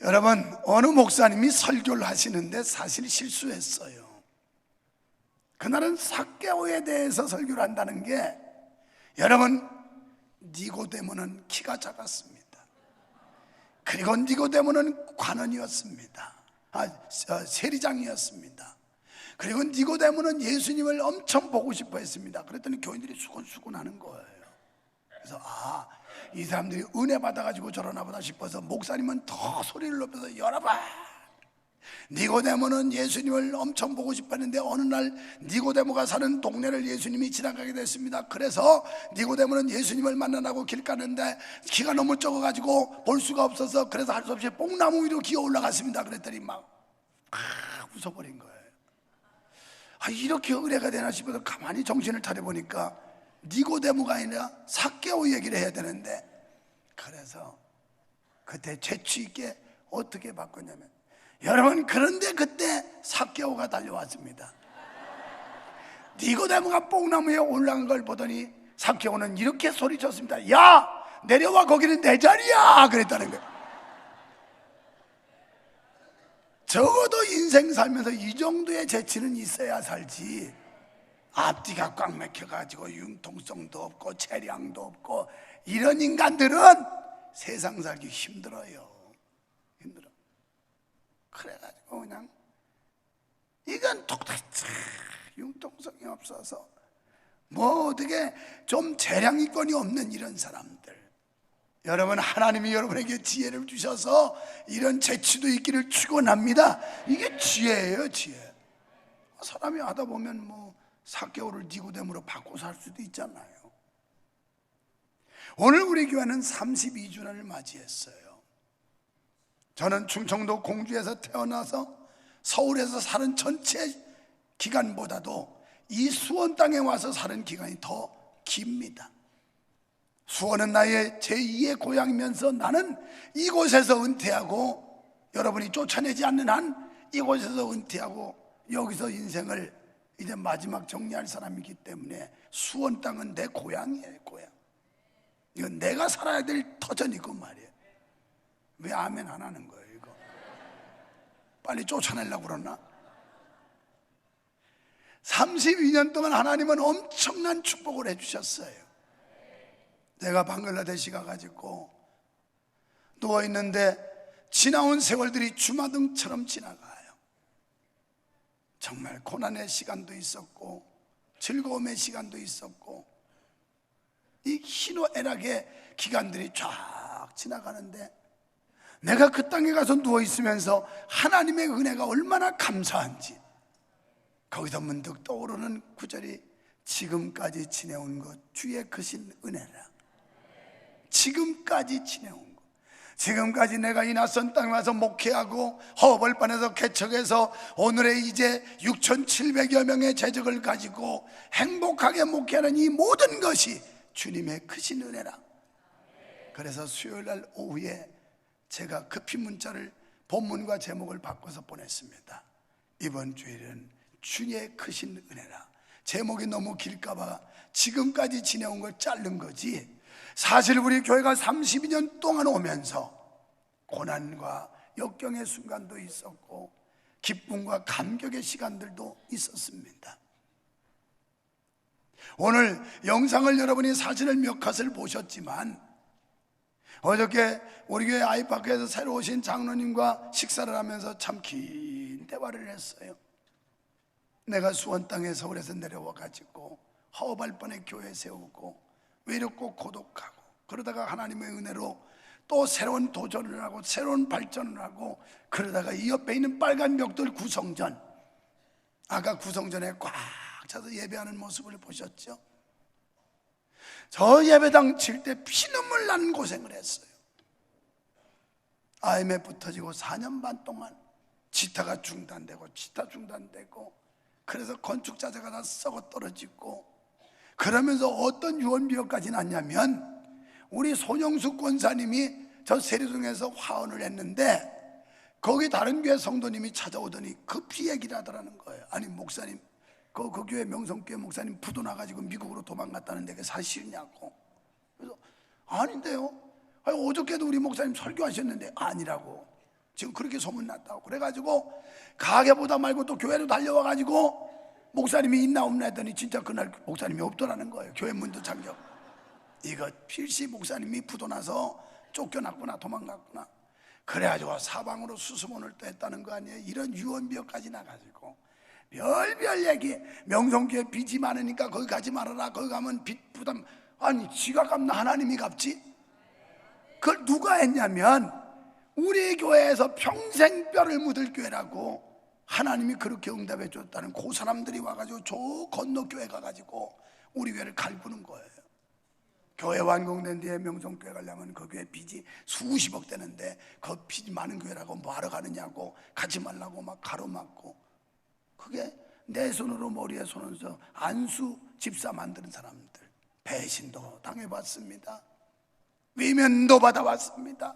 여러분, 어느 목사님이 설교를 하시는데 사실 실수했어요. 그날은 삭개오에 대해서 설교를 한다는 게, 여러분, 니고데모는 키가 작았습니다. 그리고 니고데모는 관원이었습니다. 세리장이었습니다. 그리고 니고데모는 예수님을 엄청 보고 싶어 했습니다. 그랬더니 교인들이 수근수근 하는 거예요. 그래서 이 사람들이 은혜 받아가지고 저러나 보다 싶어서 목사님은 더 소리를 높여서, 여러분, 니고데모는 예수님을 엄청 보고 싶었는데 어느 날 니고데모가 사는 동네를 예수님이 지나가게 됐습니다. 그래서 니고데모는 예수님을 만나라고 길 가는데 키가 너무 적어가지고 볼 수가 없어서, 그래서 할 수 없이 뽕나무 위로 기어 올라갔습니다. 그랬더니 막 웃어버린 거예요. 이렇게 은혜가 되나 싶어서 가만히 정신을 차려보니까 니고데모가 아니라 삭개오 얘기를 해야 되는데, 그래서 그때 재치 있게 어떻게 바꿨냐면, 여러분, 그런데 그때 삭개오가 달려왔습니다. 니고데모가 뽕나무에 올라간 걸 보더니 삭개오는 이렇게 소리쳤습니다. 야, 내려와, 거기는 내 자리야. 그랬다는 거예요. 적어도 인생 살면서 이 정도의 재치는 있어야 살지, 앞뒤가 꽉 막혀가지고 융통성도 없고 체량도 없고 이런 인간들은 세상 살기 힘들어요. 힘들어. 그래가지고 그냥 이건 똑같이 융통성이 없어서 뭐 어떻게 좀 재량이권이 없는 이런 사람들. 여러분, 하나님이 여러분에게 지혜를 주셔서 이런 재치도 있기를 축원합니다. 이게 지혜예요, 지혜. 사람이 하다 보면 뭐 삭개오를 니고데모로 바꿔 살 수도 있잖아요. 오늘 우리 교회는 32주년을 맞이했어요. 저는 충청도 공주에서 태어나서 서울에서 사는 전체 기간보다도 이 수원 땅에 와서 사는 기간이 더 깁니다. 수원은 나의 제2의 고향이면서 나는 이곳에서 은퇴하고, 여러분이 쫓아내지 않는 한 이곳에서 은퇴하고 여기서 인생을 이제 마지막 정리할 사람이기 때문에 수원 땅은 내 고향이에요. 고향. 이건 내가 살아야 될 터전이고 말이에요. 왜 아멘 안 하는 거예요? 이거 빨리 쫓아내려고 그러나? 32년 동안 하나님은 엄청난 축복을 해주셨어요. 내가 방글라데시 가가지고 누워있는데 지나온 세월들이 주마등처럼 지나가요. 정말 고난의 시간도 있었고 즐거움의 시간도 있었고, 이 희노애락의 기간들이 쫙 지나가는데, 내가 그 땅에 가서 누워있으면서 하나님의 은혜가 얼마나 감사한지 거기서 문득 떠오르는 구절이, 지금까지 지내온 것 주의 크신 은혜라. 지금까지 지내온 것, 지금까지 내가 이 낯선 땅에 와서 목회하고 허벌판에서 개척해서 오늘의 이제 6,700여 명의 재적을 가지고 행복하게 목회하는 이 모든 것이 주님의 크신 은혜라. 그래서 수요일날 오후에 제가 급히 문자를 본문과 제목을 바꿔서 보냈습니다. 이번 주일은 주의 크신 은혜라. 제목이 너무 길까봐 지금까지 지내온 걸 자른 거지, 사실 우리 교회가 32년 동안 오면서 고난과 역경의 순간도 있었고 기쁨과 감격의 시간들도 있었습니다. 오늘 영상을 여러분이 사진을 몇 컷을 보셨지만, 어저께 우리 교회 아이파크에서 새로 오신 장로님과 식사를 하면서 참 긴 대화를 했어요. 내가 수원 땅에 서울에서 내려와가지고 허발번에 교회 세우고 외롭고 고독하고, 그러다가 하나님의 은혜로 또 새로운 도전을 하고 새로운 발전을 하고, 그러다가 이 옆에 있는 빨간 벽돌 구성전, 아까 구성전에 꽉 차서 예배하는 모습을 보셨죠? 저 예배당 칠 때 피눈물 나는 고생을 했어요. IMF 터지고 4년 반 동안 지타가 중단되고 지타 중단되고, 그래서 건축자재가 다 썩어 떨어지고, 그러면서 어떤 유언비어까지 났냐면, 우리 손영숙 권사님이 저 세례동에서 화원을 했는데 거기 다른 교회 성도님이 찾아오더니 급히 얘기를 하더라는 거예요. 아니 목사님, 그 교회 명성교회 목사님 부도 나가지고 미국으로 도망갔다는데 그게 사실이냐고. 그래서 아닌데요, 어저께도 우리 목사님 설교하셨는데. 아니라고. 지금 그렇게 소문났다고. 그래가지고 가게보다 말고 또 교회로 달려와가지고 목사님이 있나 없나 했더니 진짜 그날 목사님이 없더라는 거예요. 교회 문도 잠겨. 이거 필시 목사님이 부도나서 쫓겨났구나, 도망갔구나. 그래가지고 사방으로 수소문을 또 했다는 거 아니에요. 이런 유언비어까지 나가지고 별별 얘기. 명성교회 빚이 많으니까 거기 가지 말아라. 거기 가면 빚 부담. 아니 지가 갚나 하나님이 갚지? 그걸 누가 했냐면 우리 교회에서 평생 뼈를 묻을 교회라고 하나님이 그렇게 응답해 줬다는 그 사람들이 와가지고 저 건너 교회 가가지고 우리 교회를 갈구는 거예요. 교회 완공된 뒤에 명성교회 가려면 그 교회 빚이 수십억 되는데 그 빚이 많은 교회라고 뭐 하러 가느냐고, 가지 말라고 막 가로막고. 그게 내 손으로 머리에 손을 써 안수 집사 만드는 사람들. 배신도 당해봤습니다. 위면도 받아왔습니다.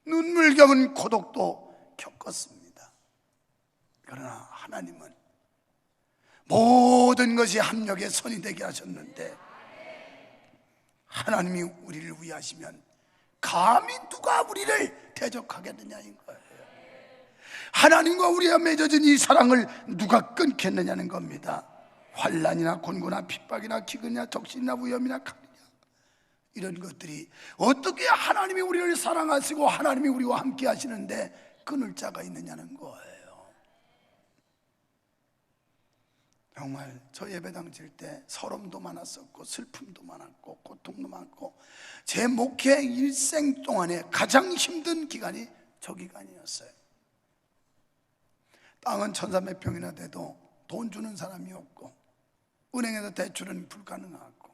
눈물 겪은 고독도 겪었습니다. 그러나 하나님은 모든 것이 합력의 선이 되게 하셨는데, 하나님이 우리를 위하시면 감히 누가 우리를 대적하겠느냐인 거예요. 하나님과 우리가 맺어진 이 사랑을 누가 끊겠느냐는 겁니다. 환난이나 곤고나 핍박이나 기근이나 적신이나 위험이나 칼이냐, 이런 것들이 어떻게 하나님이 우리를 사랑하시고 하나님이 우리와 함께 하시는데 끊을 자가 있느냐는 거예요. 정말 저 예배당 질 때 서름도 많았었고 슬픔도 많았고 고통도 많고 제 목회 일생 동안에 가장 힘든 기간이 저 기간이었어요. 땅은 1,300평이나 돼도 돈 주는 사람이 없고 은행에서 대출은 불가능하고,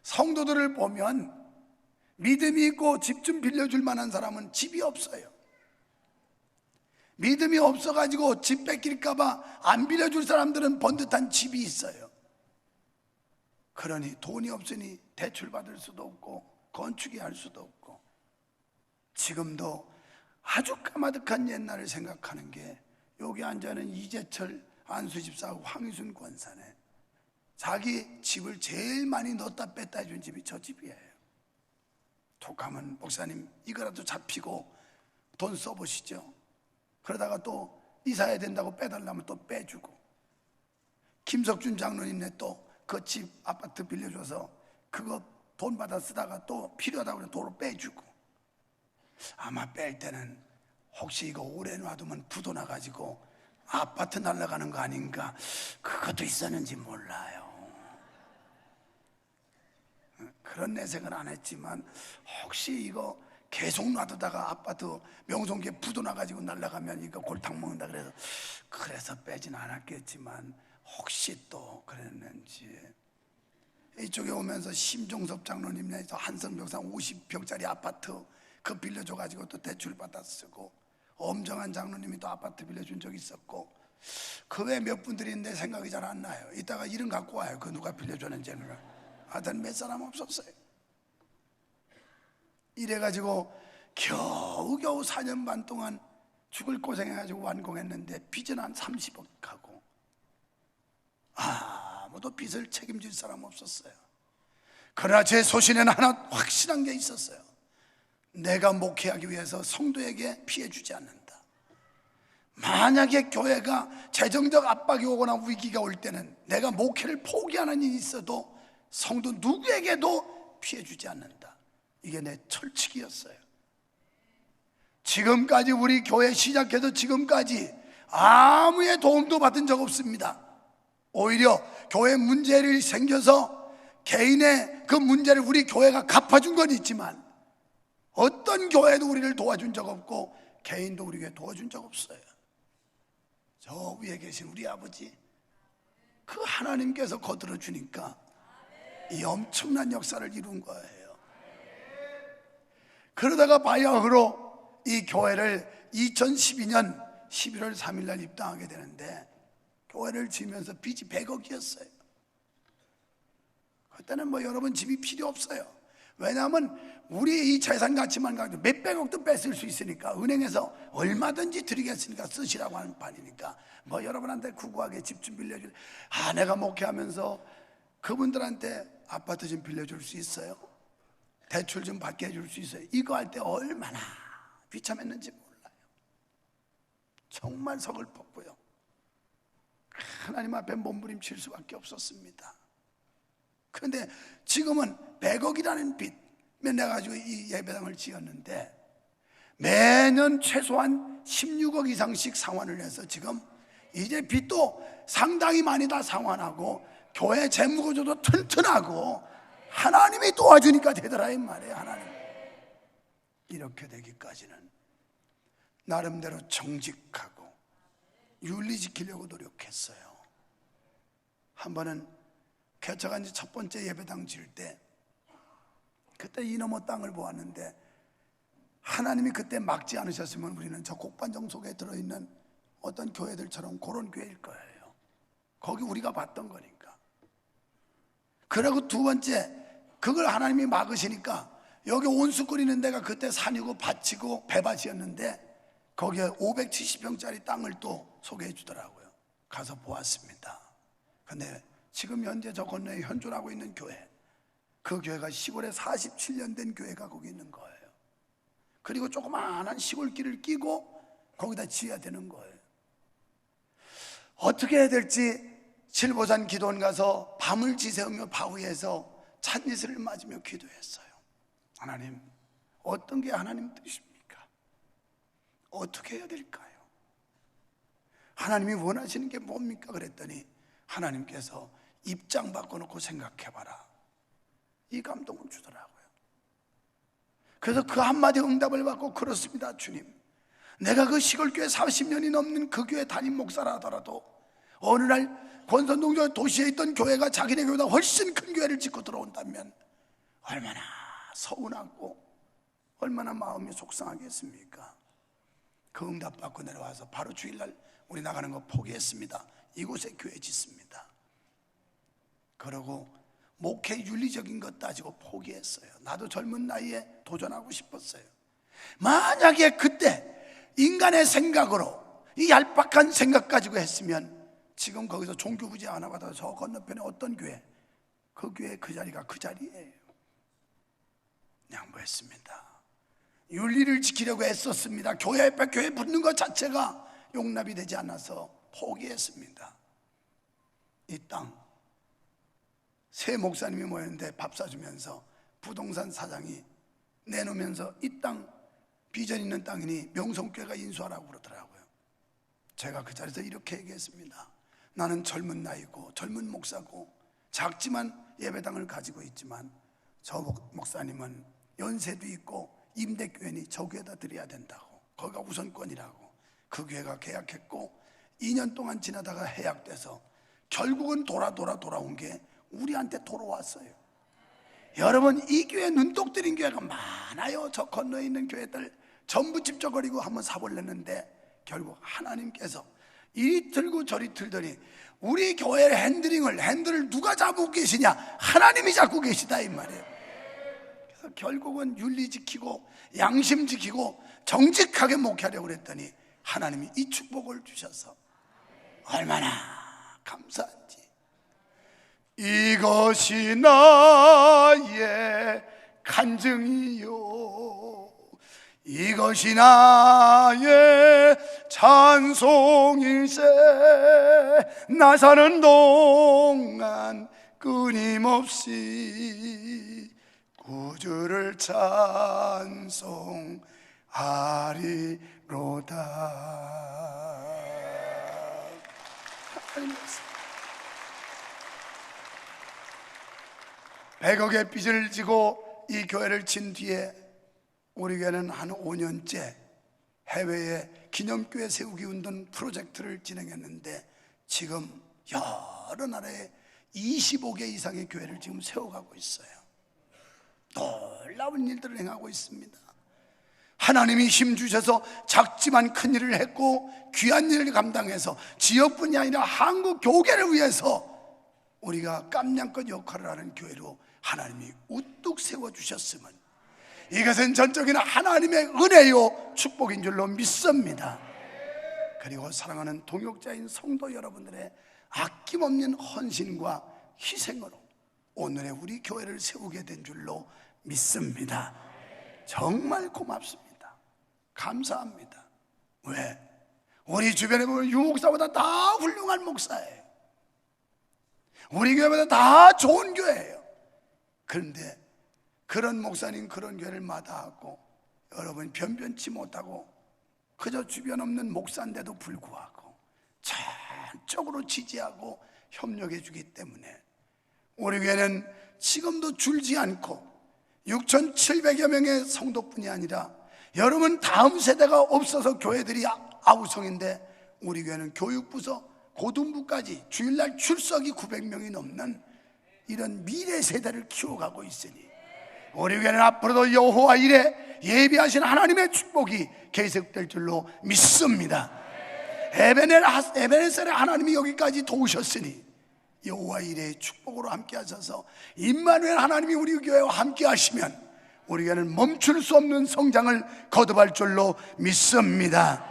성도들을 보면 믿음이 있고 집 좀 빌려줄 만한 사람은 집이 없어요. 믿음이 없어가지고 집 뺏길까봐 안 빌려줄 사람들은 번듯한 집이 있어요. 그러니 돈이 없으니 대출 받을 수도 없고 건축이 할 수도 없고. 지금도 아주 까마득한 옛날을 생각하는 게 여기 앉아있는 이재철 안수집사하고 황희순 권사네, 자기 집을 제일 많이 넣었다 뺐다 해준 집이 저 집이에요. 톡하면 목사님 이거라도 잡히고 돈 써보시죠. 그러다가 또 이사해야 된다고 빼달라면 또 빼주고, 김석준 장로님네 또 그 집 아파트 빌려줘서 그거 돈 받아 쓰다가 또 필요하다고 그러면 도로 빼주고. 아마 뺄 때는 혹시 이거 오래 놔두면 부도 나가지고 아파트 날아가는 거 아닌가, 그것도 있었는지 몰라요. 그런 내색은 안 했지만 혹시 이거 계속 놔두다가 아파트 명성교회 부도 나가지고 날아가면 이거 골탕 먹는다 그래서 빼진 않았겠지만 혹시 또 그랬는지. 이쪽에 오면서 심종섭 장로님네 한성벽산 50평짜리 아파트 그 빌려줘가지고 또 대출 받아 쓰고, 엄정한 장로님이 또 아파트 빌려준 적이 있었고, 그 외 몇 분들이 있는데 생각이 잘 안 나요. 이따가 이름 갖고 와요. 그 누가 빌려줬는지는. 하여튼 몇 사람 없었어요. 이래가지고 겨우겨우 4년 반 동안 죽을 고생해가지고 완공했는데 빚은 한 30억 하고 아무도 빚을 책임질 사람 없었어요. 그러나 제 소신에는 하나 확실한 게 있었어요. 내가 목회하기 위해서 성도에게 피해 주지 않는다. 만약에 교회가 재정적 압박이 오거나 위기가 올 때는 내가 목회를 포기하는 일이 있어도 성도 누구에게도 피해 주지 않는다. 이게 내 철칙이었어요. 지금까지 우리 교회 시작해서 지금까지 아무의 도움도 받은 적 없습니다. 오히려 교회 문제를 생겨서 개인의 그 문제를 우리 교회가 갚아준 건 있지만 어떤 교회도 우리를 도와준 적 없고 개인도 우리 교회 도와준 적 없어요. 저 위에 계신 우리 아버지, 그 하나님께서 거들어 주니까 이 엄청난 역사를 이룬 거예요. 그러다가 바야흐로 이 교회를 2012년 11월 3일 날 입당하게 되는데, 교회를 지으면서 빚이 100억이었어요. 그때는 뭐 여러분 집이 필요 없어요. 왜냐하면 우리 이 재산 가치만 가지고 몇백억도 뺏을 수 있으니까 은행에서 얼마든지 드리겠으니까 쓰시라고 하는 판이니까 뭐 여러분한테 구구하게 집 좀 빌려줄, 내가 목회하면서 그분들한테 아파트 좀 빌려줄 수 있어요? 대출 좀 받게 해줄 수 있어요? 이거 할 때 얼마나 비참했는지 몰라요. 정말 서글펐고요. 하나님 앞에 몸부림칠 수밖에 없었습니다. 그런데 지금은 100억이라는 빚 내가지고 이 예배당을 지었는데 매년 최소한 16억 이상씩 상환을 해서 지금 이제 빚도 상당히 많이 다 상환하고 교회 재무구조도 튼튼하고 하나님이 도와주니까 되더라 이 말이에요. 하나님 이렇게 되기까지는 나름대로 정직하고 윤리 지키려고 노력했어요. 한 번은 개척한 지 첫 번째 예배당 지을 때 그때 이너머 땅을 보았는데 하나님이 그때 막지 않으셨으면 우리는 저 곡반정 속에 들어있는 어떤 교회들처럼 그런 교회일 거예요. 거기 우리가 봤던 거니까. 그리고 두 번째 그걸 하나님이 막으시니까 여기 온수 끓이는 데가 그때 산이고 밭이고 배밭이었는데 거기에 570평짜리 땅을 또 소개해 주더라고요. 가서 보았습니다. 근데 지금 현재 저 건너에 현존하고 있는 교회, 그 교회가 시골에 47년 된 교회가 거기 있는 거예요. 그리고 조그마한 시골길을 끼고 거기다 지어야 되는 거예요. 어떻게 해야 될지 칠보산 기도원 가서 밤을 지새우며 바위에서 찻이슬을 맞으며 기도했어요. 하나님, 어떤 게 하나님 뜻입니까? 어떻게 해야 될까요? 하나님이 원하시는 게 뭡니까? 그랬더니 하나님께서 입장 바꿔놓고 생각해봐라, 이 감동을 주더라고요. 그래서 그 한마디 응답을 받고, 그렇습니다 주님, 내가 그 시골교회 40년이 넘는 그 교회 담임 목사라 하더라도 어느 날 권선동저 도시에 있던 교회가 자기네 교회보다 훨씬 큰 교회를 짓고 들어온다면 얼마나 서운하고 얼마나 마음이 속상하겠습니까? 그 응답 받고 내려와서 바로 주일날 우리 나가는 거 포기했습니다. 이곳에 교회 짓습니다. 그러고 목회 윤리적인 것 따지고 포기했어요. 나도 젊은 나이에 도전하고 싶었어요. 만약에 그때 인간의 생각으로 이 얄팍한 생각 가지고 했으면 지금 거기서 종교부지 하나 받아서 저 건너편에 어떤 교회, 그 교회 그 자리가 그 자리예요. 양보했습니다. 윤리를 지키려고 애썼습니다. 교회 옆에 교회 붙는 것 자체가 용납이 되지 않아서 포기했습니다. 이 땅, 새 목사님이 모였는데 밥 사주면서 부동산 사장이 내놓으면서 이 땅 비전 있는 땅이니 명성교회가 인수하라고 그러더라고요. 제가 그 자리에서 이렇게 얘기했습니다. 나는 젊은 나이고 젊은 목사고 작지만 예배당을 가지고 있지만 저 목사님은 연세도 있고 임대교회니 저 교회에다 드려야 된다고, 거기가 우선권이라고. 그 교회가 계약했고 2년 동안 지나다가 해약돼서 결국은 돌아온 게 우리한테 돌아왔어요. 여러분, 이 교회 눈독 들인 교회가 많아요. 저 건너에 있는 교회들 전부 집적거리고 한번 사볼랬는데 결국 하나님께서 이리 들고 저리 들더니 우리 교회의 핸들을 누가 잡고 계시냐? 하나님이 잡고 계시다 이 말이에요. 그래서 결국은 윤리 지키고 양심 지키고 정직하게 목회하려고 그랬더니 하나님이 이 축복을 주셔서 얼마나 감사한지. 이것이 나의 간증이요, 이것이 나의 찬송일세. 나 사는 동안 끊임없이 구주를 찬송하리로다. 100억의 빚을 지고 이 교회를 진 뒤에 우리 교회는 한 5년째 해외에 기념교회 세우기 운동 프로젝트를 진행했는데 지금 여러 나라에 25개 이상의 교회를 지금 세워가고 있어요. 놀라운 일들을 행하고 있습니다. 하나님이 힘 주셔서 작지만 큰 일을 했고 귀한 일을 감당해서 지역뿐이 아니라 한국 교계를 위해서 우리가 깜냥껏 역할을 하는 교회로 하나님이 우뚝 세워주셨으면 이것은 전적인 하나님의 은혜요 축복인 줄로 믿습니다. 그리고 사랑하는 동역자인 성도 여러분들의 아낌없는 헌신과 희생으로 오늘의 우리 교회를 세우게 된 줄로 믿습니다. 정말 고맙습니다. 감사합니다. 왜? 우리 주변에 보면 유목사보다 다 훌륭한 목사예요. 우리 교회보다 다 좋은 교회예요. 그런데 그런 목사님, 그런 교회를 마다하고 여러분 변변치 못하고 그저 주변 없는 목사인데도 불구하고 전적으로 지지하고 협력해 주기 때문에 우리 교회는 지금도 줄지 않고 6,700여 명의 성도뿐이 아니라 여러분 다음 세대가 없어서 교회들이 아우성인데 우리 교회는 교육부서 고등부까지 주일날 출석이 900명이 넘는 이런 미래 세대를 키워가고 있으니 우리 교회는 앞으로도 여호와 일에 예비하신 하나님의 축복이 계속될 줄로 믿습니다. 에베네셀의 하나님이 여기까지 도우셨으니 여호와 일의 축복으로 함께 하셔서 임마누엘 하나님이 우리 교회와 함께 하시면 우리 교회는 멈출 수 없는 성장을 거듭할 줄로 믿습니다.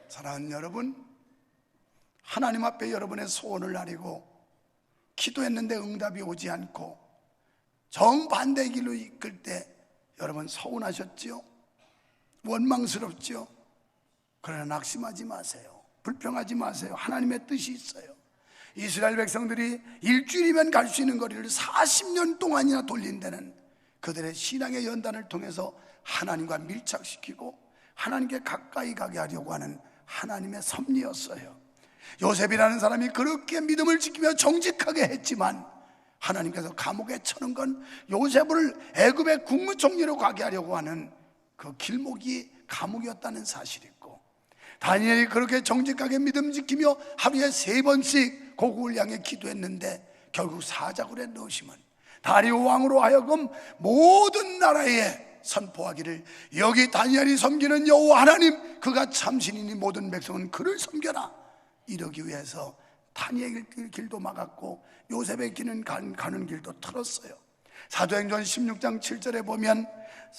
사랑하는 여러분, 하나님 앞에 여러분의 소원을 아뢰고 기도했는데 응답이 오지 않고 정반대의 길로 이끌 때 여러분 서운하셨지요? 원망스럽지요? 그러나 낙심하지 마세요. 불평하지 마세요. 하나님의 뜻이 있어요. 이스라엘 백성들이 일주일이면 갈 수 있는 거리를 40년 동안이나 돌린 데는 그들의 신앙의 연단을 통해서 하나님과 밀착시키고 하나님께 가까이 가게 하려고 하는 하나님의 섭리였어요. 요셉이라는 사람이 그렇게 믿음을 지키며 정직하게 했지만 하나님께서 감옥에 쳐는 건 요셉을 애굽의 국무총리로 가게 하려고 하는 그 길목이 감옥이었다는 사실이 있고, 다니엘이 그렇게 정직하게 믿음 지키며 하루에 3번씩 고국을 향해 기도했는데 결국 사자굴에 넣으심은 다리오 왕으로 하여금 모든 나라에 선포하기를 여기 다니엘이 섬기는 여호와 하나님 그가 참신이니 모든 백성은 그를 섬겨라 이러기 위해서 다니엘 길도 막았고 요셉의 길은 가는 길도 틀었어요. 사도행전 16장 7절에 보면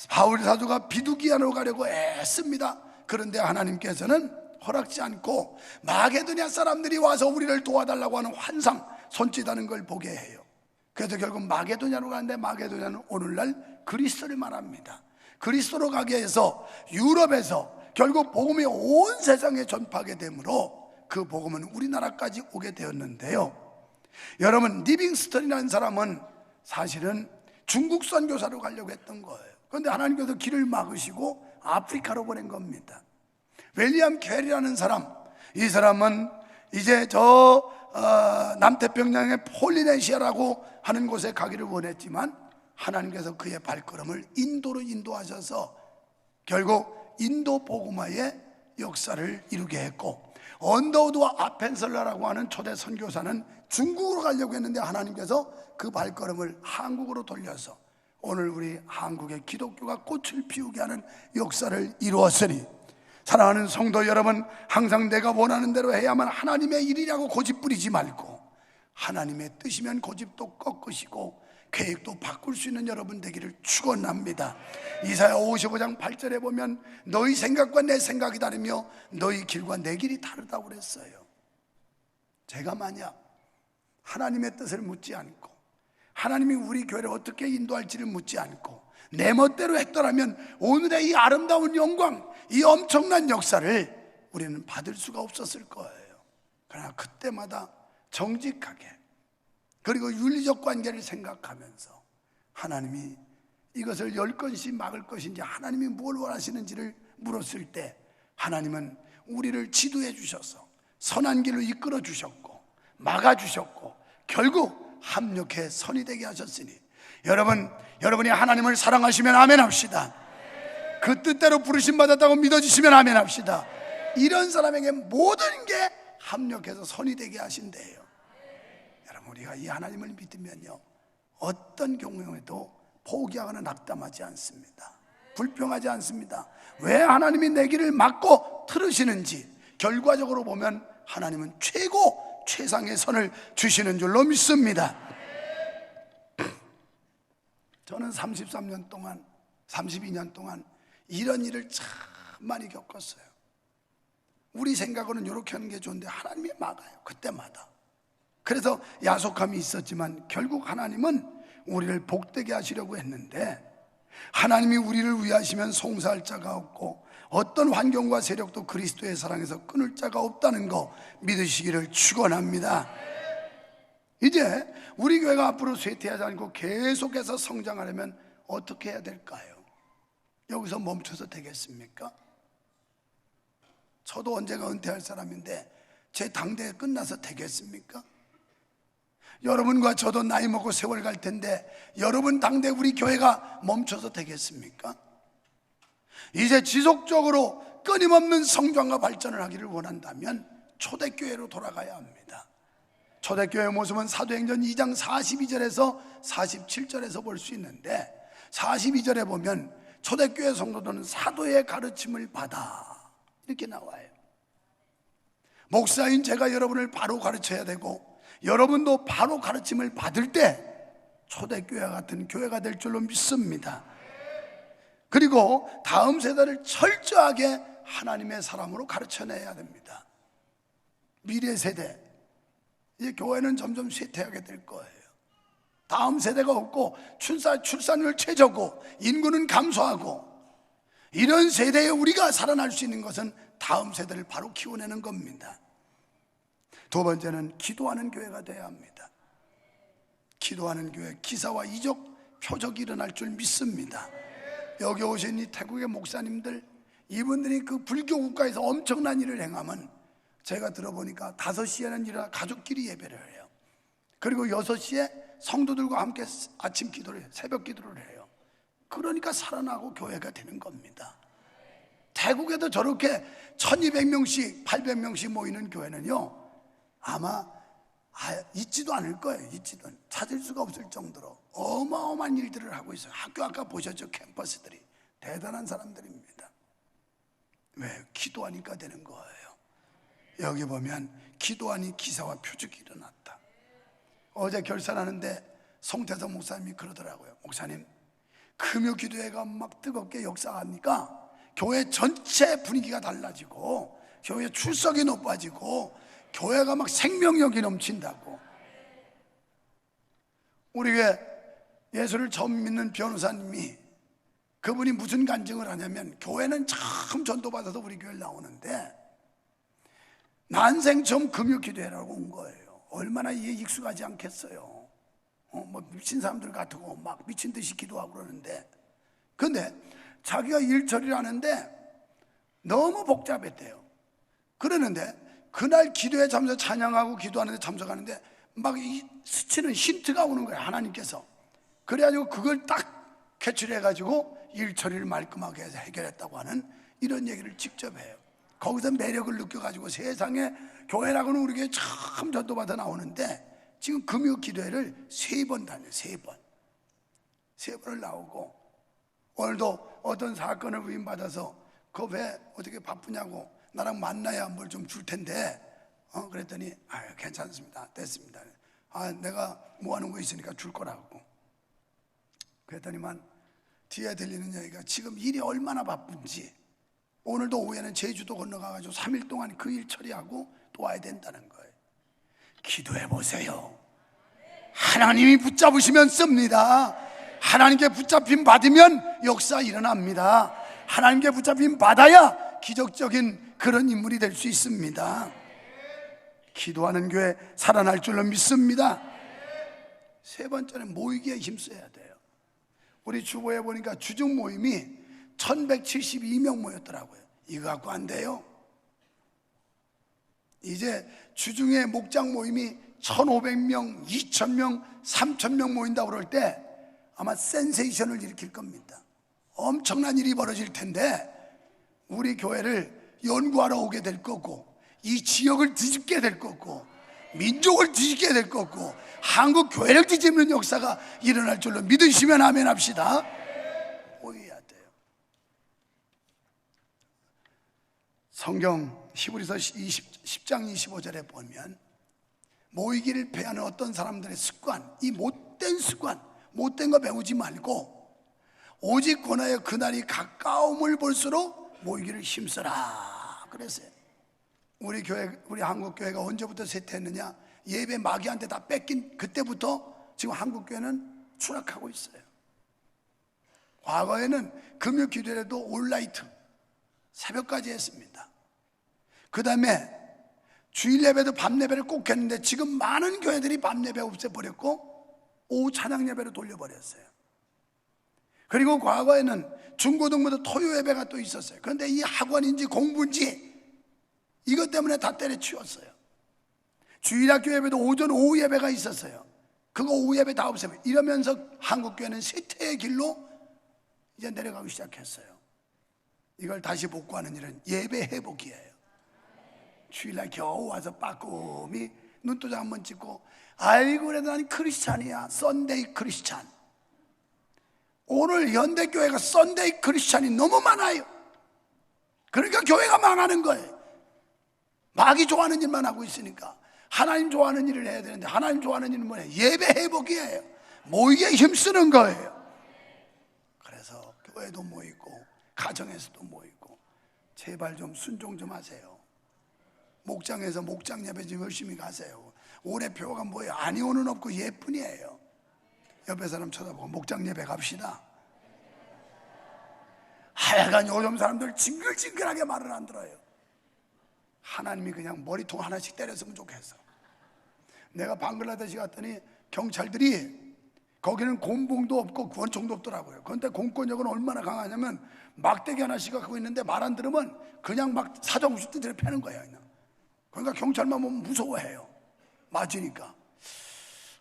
바울 사도가 비두기안으로 가려고 애씁니다. 그런데 하나님께서는 허락지 않고 마게도냐 사람들이 와서 우리를 도와달라고 하는 환상, 손짓하는 걸 보게 해요. 그래서 결국 마게도냐로 가는데 마게도냐는 오늘날 그리스도를 말합니다. 그리스도로 가게 해서 유럽에서 결국 복음이 온 세상에 전파하게 되므로 그 복음은 우리나라까지 오게 되었는데요. 여러분, 리빙스턴이라는 사람은 사실은 중국 선교사로 가려고 했던 거예요. 그런데 하나님께서 길을 막으시고 아프리카로 보낸 겁니다. 윌리엄 캐리라는 사람, 이 사람은 이제 남태평양의 폴리네시아라고 하는 곳에 가기를 원했지만 하나님께서 그의 발걸음을 인도로 인도하셔서 결국 인도 복음화의 역사를 이루게 했고, 언더우드와 아펜설라라고 하는 초대 선교사는 중국으로 가려고 했는데 하나님께서 그 발걸음을 한국으로 돌려서 오늘 우리 한국의 기독교가 꽃을 피우게 하는 역사를 이루었으니, 사랑하는 성도 여러분, 항상 내가 원하는 대로 해야만 하나님의 일이라고 고집 부리지 말고 하나님의 뜻이면 고집도 꺾으시고 계획도 바꿀 수 있는 여러분 되기를 축원합니다. 이사야 55장 8절에 보면 너희 생각과 내 생각이 다르며 너희 길과 내 길이 다르다고 그랬어요. 제가 만약 하나님의 뜻을 묻지 않고 하나님이 우리 교회를 어떻게 인도할지를 묻지 않고 내 멋대로 했더라면 오늘의 이 아름다운 영광, 이 엄청난 역사를 우리는 받을 수가 없었을 거예요. 그러나 그때마다 정직하게 그리고 윤리적 관계를 생각하면서 하나님이 이것을 열 것인지 막을 것인지 하나님이 뭘 원하시는지를 물었을 때 하나님은 우리를 지도해 주셔서 선한 길로 이끌어 주셨고 막아 주셨고 결국 합력해 선이 되게 하셨으니 여러분이 하나님을 사랑하시면 아멘 합시다. 그 뜻대로 부르심 받았다고 믿어주시면 아멘 합시다. 이런 사람에게 모든 게 합력해서 선이 되게 하신대요. 여러분, 우리가 이 하나님을 믿으면요 어떤 경우에도 포기하거나 낙담하지 않습니다. 불평하지 않습니다. 왜 하나님이 내 길을 막고 틀으시는지 결과적으로 보면 하나님은 최상의 선을 주시는 줄로 믿습니다. 저는 33년 동안 32년 동안 이런 일을 참 많이 겪었어요. 우리 생각으로는 이렇게 하는 게 좋은데 하나님이 막아요, 그때마다. 그래서 야속함이 있었지만 결국 하나님은 우리를 복되게 하시려고 했는데 하나님이 우리를 위하시면 송사할 자가 없고 어떤 환경과 세력도 그리스도의 사랑에서 끊을 자가 없다는 거 믿으시기를 축원합니다. 이제 우리 교회가 앞으로 쇠퇴하지 않고 계속해서 성장하려면 어떻게 해야 될까요? 여기서 멈춰서 되겠습니까? 저도 언제가 은퇴할 사람인데 제 당대에 끝나서 되겠습니까? 여러분과 저도 나이 먹고 세월 갈 텐데 여러분 당대 우리 교회가 멈춰서 되겠습니까? 이제 지속적으로 끊임없는 성장과 발전을 하기를 원한다면 초대교회로 돌아가야 합니다. 초대교회의 모습은 사도행전 2장 42절에서 47절에서 볼 수 있는데, 42절에 보면 초대교회 성도들은 사도의 가르침을 받아 이렇게 나와요. 목사인 제가 여러분을 바로 가르쳐야 되고 여러분도 바로 가르침을 받을 때 초대교회와 같은 교회가 될 줄로 믿습니다. 그리고 다음 세대를 철저하게 하나님의 사람으로 가르쳐내야 됩니다. 미래 세대, 이제 교회는 점점 쇠퇴하게 될 거예요. 다음 세대가 없고 출산율 최저고 인구는 감소하고, 이런 세대에 우리가 살아날 수 있는 것은 다음 세대를 바로 키워내는 겁니다. 두 번째는 기도하는 교회가 돼야 합니다. 기도하는 교회, 기사와 이적, 표적이 일어날 줄 믿습니다. 여기 오신 이 태국의 목사님들, 이분들이 그 불교 국가에서 엄청난 일을 행하면 제가 들어보니까 5시에는 일어나 가족끼리 예배를 해요. 그리고 6시에 성도들과 함께 아침 기도를 해요. 새벽 기도를 해요. 그러니까 살아나고 교회가 되는 겁니다. 태국에도 저렇게 1200명씩 800명씩 모이는 교회는요 아마 있지도 않을 거예요. 있지도 찾을 수가 없을 정도로 어마어마한 일들을 하고 있어요. 학교 아까 보셨죠? 캠퍼스들이 대단한 사람들입니다. 왜? 기도하니까 되는 거예요. 여기 보면 기도하니 기사와 표적이 일어났다. 어제 결산하는데 송태성 목사님이 그러더라고요. 목사님, 금요 기도회가 막 뜨겁게 역사하니까 교회 전체 분위기가 달라지고 교회 출석이 높아지고 교회가 막 생명력이 넘친다고. 우리 교회 예수를 처음 믿는 변호사님이, 그분이 무슨 간증을 하냐면, 교회는 참 전도받아서 우리 교회를 나오는데 난생 처음 금요 기도회라고 온 거예요. 얼마나 이해 익숙하지 않겠어요. 뭐 미친 사람들 같고 막 미친 듯이 기도하고 그러는데, 근데 자기가 일 처리를 하는데 너무 복잡했대요. 그러는데 그날 기도에 찬양하고 기도하는데 참석하는데 막 스치는 힌트가 오는 거예요, 하나님께서. 그래가지고 그걸 딱 캐치해가지고 일 처리를 말끔하게 해서 해결했다고 하는 이런 얘기를 직접 해요. 거기서 매력을 느껴가지고 세상에 교회라고는 우리 교회 참 전도받아 나오는데 지금 금요 기도회를 3번 다녀요. 3번을 나오고, 오늘도 어떤 사건을 위임받아서 그 왜 어떻게 바쁘냐고 나랑 만나야 뭘 좀 줄 텐데 그랬더니 괜찮습니다, 됐습니다. 내가 뭐 하는 거 있으니까 줄 거라고. 그랬더니만 뒤에 들리는 얘기가 지금 일이 얼마나 바쁜지, 오늘도 오후에는 제주도 건너가가지고 3일 동안 그 일 처리하고 또 와야 된다는 거예요. 기도해 보세요. 하나님이 붙잡으시면 씁니다. 하나님께 붙잡힘 받으면 역사 일어납니다. 하나님께 붙잡힘 받아야 기적적인 그런 인물이 될 수 있습니다. 기도하는 교회 살아날 줄로 믿습니다. 세 번째는 모이기에 힘써야 돼요. 우리 주보에 보니까 주중 모임이 1172명 모였더라고요. 이거 갖고 안 돼요. 이제 주중에 목장 모임이 1500명, 2000명, 3000명 모인다고 그럴 때 아마 센세이션을 일으킬 겁니다. 엄청난 일이 벌어질 텐데 우리 교회를 연구하러 오게 될 거고, 이 지역을 뒤집게 될 거고, 민족을 뒤집게 될 거고, 한국 교회를 뒤집는 역사가 일어날 줄로 믿으시면 아멘 합시다. 모여야 돼요. 성경 히브리서 10장 25절에 보면 모이기를 패하는 어떤 사람들의 습관, 이 못된 습관, 못된 거 배우지 말고 오직 권하여 그날이 가까움을 볼수록 모이기를 힘써라 그랬어요. 우리 교회, 우리 한국 교회가 언제부터 쇠퇴했느냐? 예배 마귀한테 다 뺏긴 그때부터 지금 한국 교회는 추락하고 있어요. 과거에는 금요 기도회도 올라이트, 새벽까지 했습니다. 그 다음에 주일 예배도 밤 예배를 꼭 했는데 지금 많은 교회들이 밤 예배 없애버렸고 오후 찬양 예배로 돌려버렸어요. 그리고 과거에는 중고등부도 토요 예배가 또 있었어요. 그런데 이 학원인지 공부인지 이것 때문에 다 때려치웠어요. 주일학교 예배도 오전 오후 예배가 있었어요. 그거 오후 예배 다 없애요. 이러면서 한국교회는 쇠퇴의 길로 이제 내려가기 시작했어요. 이걸 다시 복구하는 일은 예배 회복이에요. 주일날 겨우 와서 빠꼼히 눈도장 한번 찍고, 아이고 그래도 난 크리스찬이야. 썬데이 크리스찬. 오늘 현대교회가 썬데이 크리스찬이 너무 많아요. 그러니까 교회가 망하는 거예요. 마귀 좋아하는 일만 하고 있으니까. 하나님 좋아하는 일을 해야 되는데, 하나님 좋아하는 일은 뭐예요? 예배 회복이에요. 모이게 힘쓰는 거예요. 그래서 교회도 모이고 가정에서도 모이고, 제발 좀 순종 좀 하세요. 목장에서 목장 예배 좀 열심히 가세요. 올해 표가 뭐예요? 아니 오는 없고 예뿐이에요. 옆에 사람 쳐다보고 목장 예배 갑시다. 하여간 요즘 사람들 징글징글하게 말을 안 들어요. 하나님이 그냥 머리통 하나씩 때렸으면 좋겠어. 내가 방글라데시 갔더니 경찰들이, 거기는 곤봉도 없고 권총도 없더라고요. 그런데 공권력은 얼마나 강하냐면 막대기 하나씩 갖고 있는데 말 안 들으면 그냥 막 사정없이 두드려 패는 거예요. 그러니까 경찰만 보면 무서워해요. 맞으니까.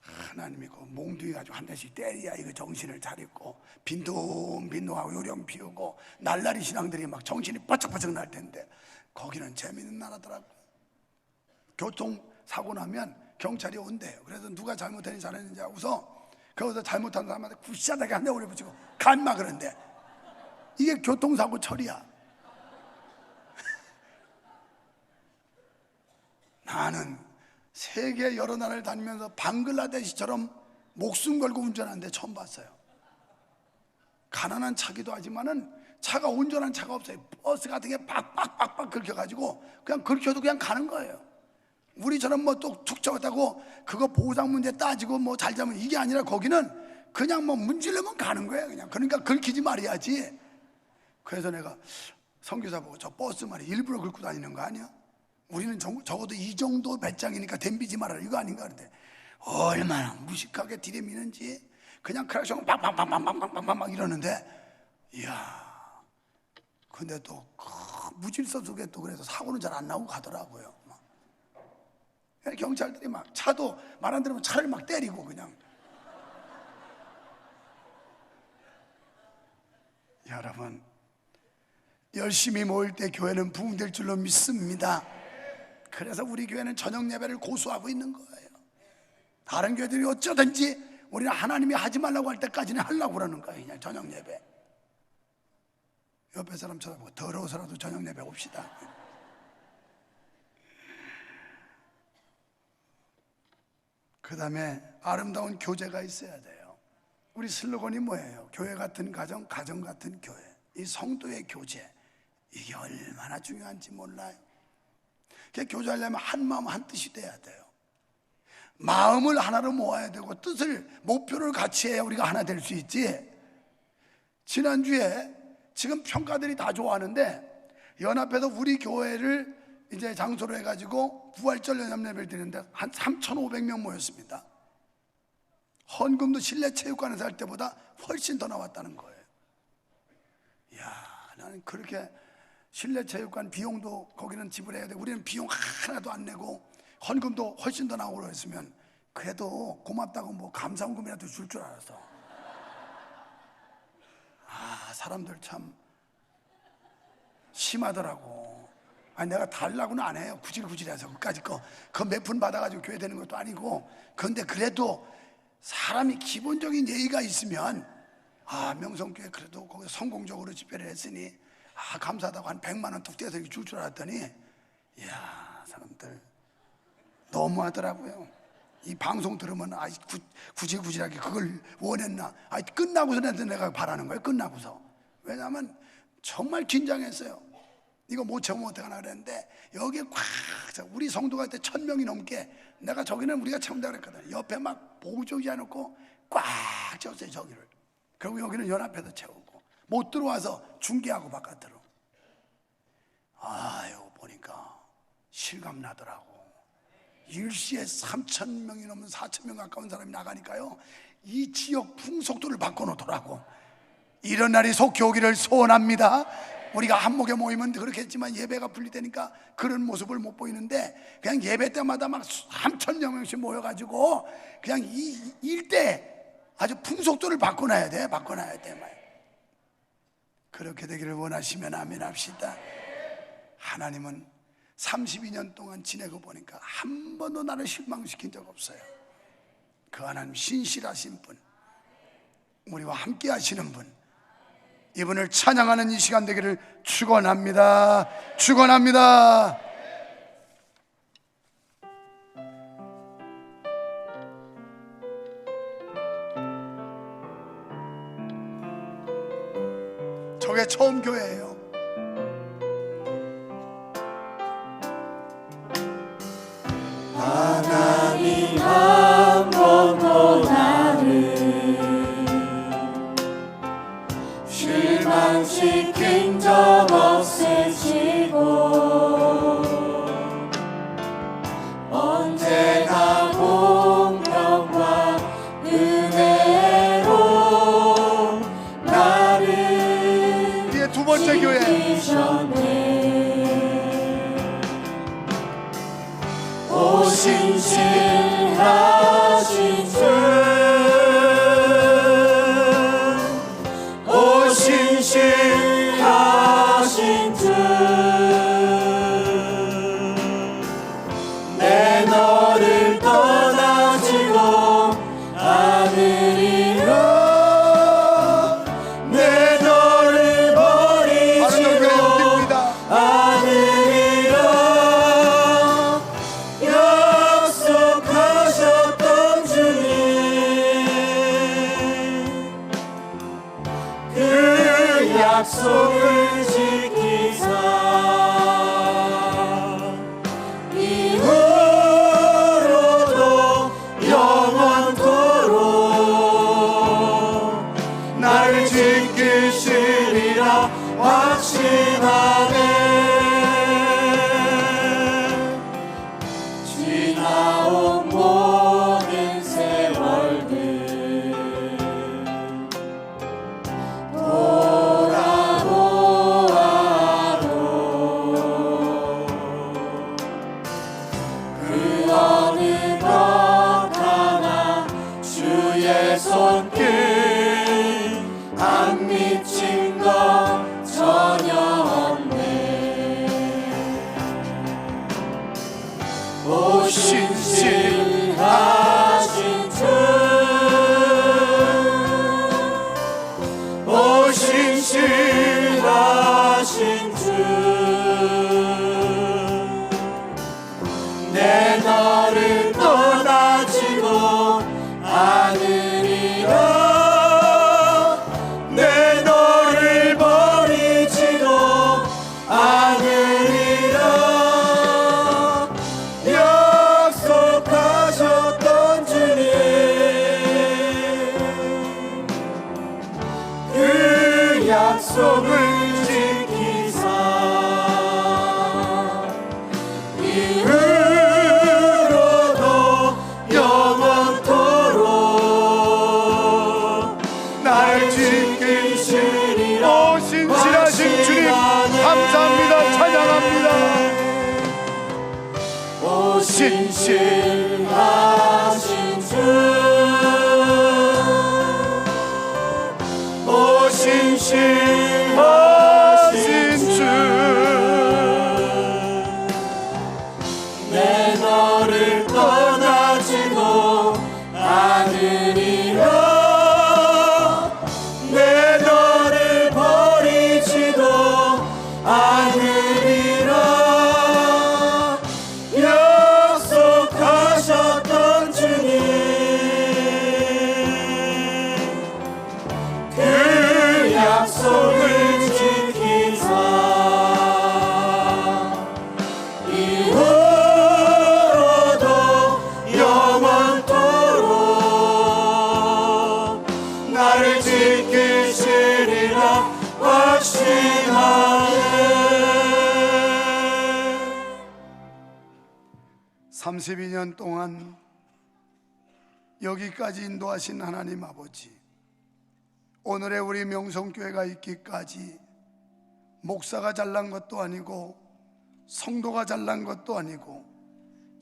하나님이 그 몽둥이 가지고 한 대씩 때려야 이거 정신을 차리고 빈둥빈둥하고 요령 피우고 날라리 신앙들이 막 정신이 바짝바짝 날 텐데, 거기는 재미있는 나라더라고요. 교통사고 나면 경찰이 온대요. 그래서 누가 잘못했는지 잘했는지 하고서 거기서 잘못한 사람한테 굿샷하게 한 대 올려붙이고 간마. 그런데 이게 교통사고 처리야. 나는 세계 여러 나라를 다니면서 방글라데시처럼 목숨 걸고 운전하는데 처음 봤어요. 가난한 차기도 하지만은 차가, 운전한 차가 없어요. 버스 같은 게 빡빡빡빡 긁혀가지고 그냥 긁혀도 그냥 가는 거예요. 우리처럼 뭐 또 툭 잡았다고 그거 보상 문제 따지고 뭐 잘 잡으면 이게 아니라, 거기는 그냥 뭐 문질러면 가는 거예요. 그냥. 그러니까 긁히지 말아야지. 그래서 내가 선교사 보고, 저 버스 말이 일부러 긁고 다니는 거 아니야? 우리는 적어도 이 정도 배짱이니까 덤비지 말아라, 이거 아닌가? 그런데 얼마나 무식하게 들이미는지, 그냥 크락션 빵빵빵빵빵빵빵 막 이러는데, 이야. 근데 또 무질서 속에 또 그래서 사고는 잘 안 나고 가더라고요. 경찰들이 막 차도 말 안 들으면 차를 막 때리고 그냥. 여러분, 열심히 모일 때 교회는 부흥될 줄로 믿습니다. 그래서 우리 교회는 저녁 예배를 고수하고 있는 거예요. 다른 교회들이 어쩌든지 우리는 하나님이 하지 말라고 할 때까지는 하려고 그러는 거예요. 그냥 저녁 예배. 옆에 사람 쳐다보고 더러워서라도 저녁 예배 옵시다. 그 다음에 아름다운 교제가 있어야 돼요. 우리 슬로건이 뭐예요? 교회 같은 가정, 가정 같은 교회. 이 성도의 교제, 이게 얼마나 중요한지 몰라요. 교제하려면 한 마음 한 뜻이 돼야 돼요. 마음을 하나로 모아야 되고 뜻을, 목표를 같이 해야 우리가 하나 될 수 있지. 지난주에 지금 평가들이 다 좋아하는데, 연합해서 우리 교회를 이제 장소로 해가지고 부활절 연합예배를 드리는데 한 3,500명 모였습니다. 헌금도 실내 체육관에서 할 때보다 훨씬 더 나왔다는 거예요. 이야, 나는 그렇게 실내 체육관 비용도 거기는 지불해야 돼. 우리는 비용 하나도 안 내고 헌금도 훨씬 더 나오고 했으면 그래도 고맙다고 뭐 감사헌금이라도 줄 줄 알았어. 아, 사람들 참 심하더라고. 아니, 내가 달라고는 안 해요. 구질구질해서 그까짓 거 그 몇 푼 받아가지고 교회 되는 것도 아니고. 그런데 그래도 사람이 기본적인 예의가 있으면, 아, 명성교회 그래도 거기 성공적으로 집회를 했으니 아, 감사하다고 한 100만 원 툭 떼서 줄 줄 알았더니, 이야, 사람들 너무하더라고요. 이 방송 들으면 아, 구질구질하게 그걸 원했나? 아, 끝나고서 내가 바라는 거예요. 끝나고서. 왜냐하면 정말 긴장했어요. 이거 못 채우면 어떡하나 그랬는데, 여기에 꽉, 우리 성도가 그때 1,000명이 넘게, 내가 저기는 우리가 채운다 그랬거든. 옆에 막 보조기 해놓고 꽉 채웠어요, 저기를. 그리고 여기는 연합해서 채우고, 못 들어와서 중계하고 바깥으로. 실감나더라고. 일시에 3,000명이 넘는 4,000명 가까운 사람이 나가니까요, 이 지역 풍속도를 바꿔놓더라고. 이런 날이 속히 오기를 소원합니다. 우리가 한목에 모이면 그렇겠지만 예배가 분리되니까 그런 모습을 못 보이는데, 그냥 예배 때마다 막 3,000여 명씩 모여가지고 그냥 이 일대 아주 풍속도를 바꿔놔야 돼. 바꿔놔야 돼. 그렇게 되기를 원하시면 아멘 합시다. 하나님은 32년 동안 지내고 보니까 한 번도 나를 실망시킨 적 없어요. 그 하나님 신실하신 분, 우리와 함께 하시는 분, 이분을 찬양하는 이 시간 되기를 축원합니다. 축원합니다. 저게 처음 교회예요. 하나님 한 번도 나를 실망시킨 적 없으시고 언제나 공평과 은혜로 나를 이게 두 번째 교회. 오 신실하신 주, 오 신실하신 주, 내 너를 떠나지고 않으리라. 내 너를 버리지고 않으리라. 약속하셨던 주님, 그 약속을 지키사 이후로도 영원토록 나를 지키시리라 확신하네. 지나온 모든 세월들 돌아보아도 그 어느 것 하나 주의 손길 안 미친 것 전혀 없네. 오 신실하신 주, 오 신실하신 주, 내 너를 떠나지고 않으리라. 내 너를 버리지도 않으리라. 약속하셨던 주님, 그 약속을 지키사 이후로도 영원토록 날 지키시리라. 오 신실하신 주님 감사합니다. 찬양합니다. 오 신실하신 주, 오 신실하신 주, 내 너를 떠나지도 않으리라. 내 너를 버리지도 않으리라. 약속하셨던 주님, 그 약속을 지키사 이후로도 영원토록 나를 지키시리라 확신하네. 32년 동안 여기까지 인도하신 하나님 아버지, 오늘의 우리 명성교회가 있기까지 목사가 잘난 것도 아니고 성도가 잘난 것도 아니고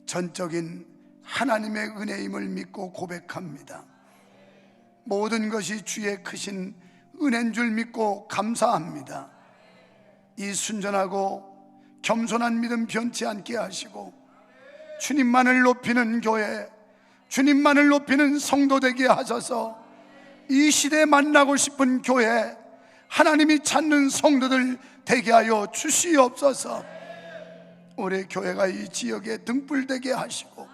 전적인 하나님의 은혜임을 믿고 고백합니다. 모든 것이 주의 크신 은혜인 줄 믿고 감사합니다. 이 순전하고 겸손한 믿음 변치 않게 하시고 주님만을 높이는 교회, 주님만을 높이는 성도 되게 하셔서 이 시대에 만나고 싶은 교회, 하나님이 찾는 성도들 되게 하여 주시옵소서. 우리 교회가 이 지역에 등불되게 하시고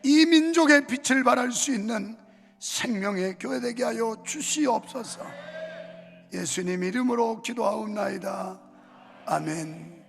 이 민족의 빛을 발할 수 있는 생명의 교회 되게 하여 주시옵소서. 예수님 이름으로 기도하옵나이다. 아멘.